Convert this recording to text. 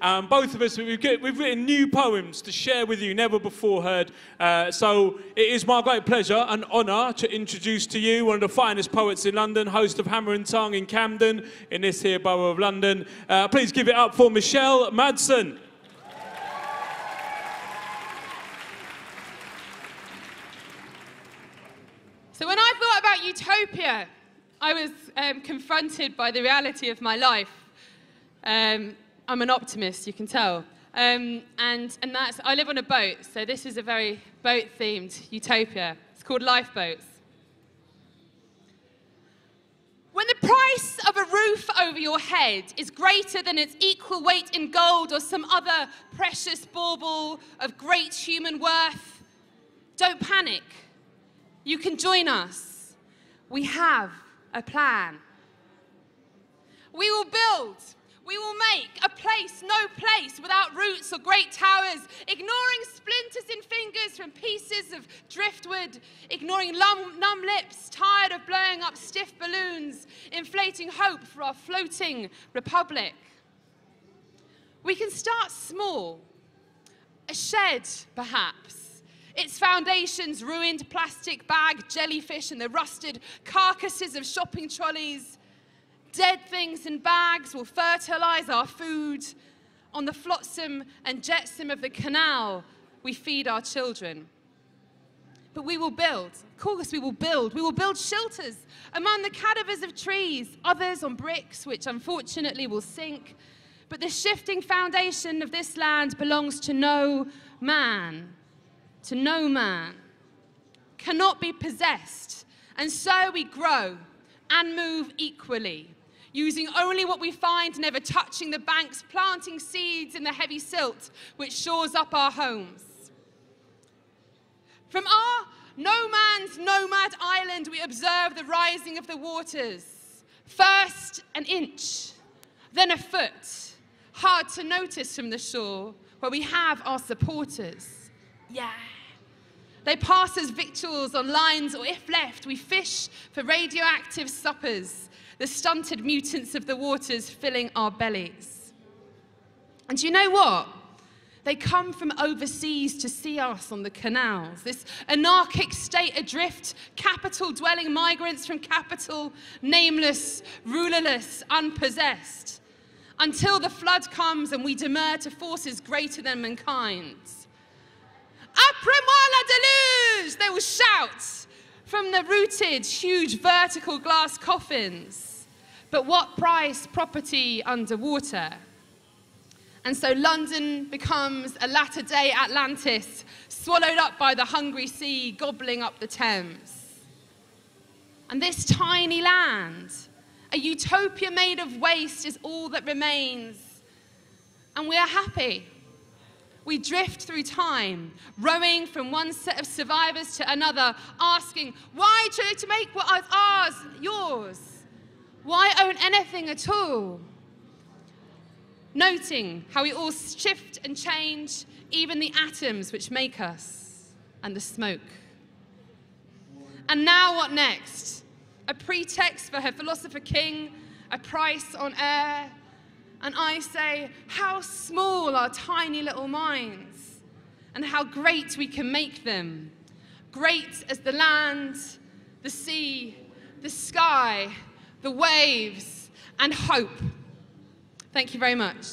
Both of us, we've written new poems to share with you, never before heard. So it is my great pleasure and honour to introduce to you one of the finest poets in London, host of Hammer and Tongue in Camden, in this here borough of London. Please give it up for Michelle Madsen. So when I thought about utopia, I was confronted by the reality of my life. I'm an optimist, you can tell. And that's, I live on a boat, so this is a very boat-themed utopia. It's called Lifeboats. When the price of a roof over your head is greater than its equal weight in gold or some other precious bauble of great human worth, don't panic. You can join us. We have a plan. We will build, we will make a place, no place without roots or great towers, ignoring splinters in fingers from pieces of driftwood, ignoring numb lips, tired of blowing up stiff balloons, inflating hope for our floating republic. We can start small, a shed perhaps. Its foundations ruined plastic bag jellyfish and the rusted carcasses of shopping trolleys. Dead things in bags will fertilize our food. On the flotsam and jetsam of the canal, we feed our children. But we will build, of course we will build. We will build shelters among the cadavers of trees, others on bricks, which unfortunately will sink. But the shifting foundation of this land belongs to no man. To no man, cannot be possessed, and so we grow and move equally, using only what we find, never touching the banks, planting seeds in the heavy silt which shores up our homes. From our no man's nomad island, we observe the rising of the waters, first an inch, then a foot, hard to notice from the shore, where we have our supporters. Yeah. They pass us victuals on lines, or if left, we fish for radioactive suppers, the stunted mutants of the waters filling our bellies. And you know what? They come from overseas to see us on the canals, this anarchic state adrift, capital-dwelling migrants from capital, nameless, rulerless, unpossessed, until the flood comes and we demur to forces greater than mankind. Après-moi la déluge, they will shout from the rooted, huge vertical glass coffins. But what price property underwater? And so London becomes a latter-day Atlantis, swallowed up by the hungry sea, gobbling up the Thames. And this tiny land, a utopia made of waste, is all that remains. And we are happy. We drift through time, rowing from one set of survivors to another, asking, why try to make what is ours yours? Why own anything at all? Noting how we all shift and change, even the atoms which make us, and the smoke. And now what next? A pretext for her philosopher king, a price on air. And I say, how small are tiny little minds, and how great we can make them. Great as the land, the sea, the sky, the waves, and hope. Thank you very much.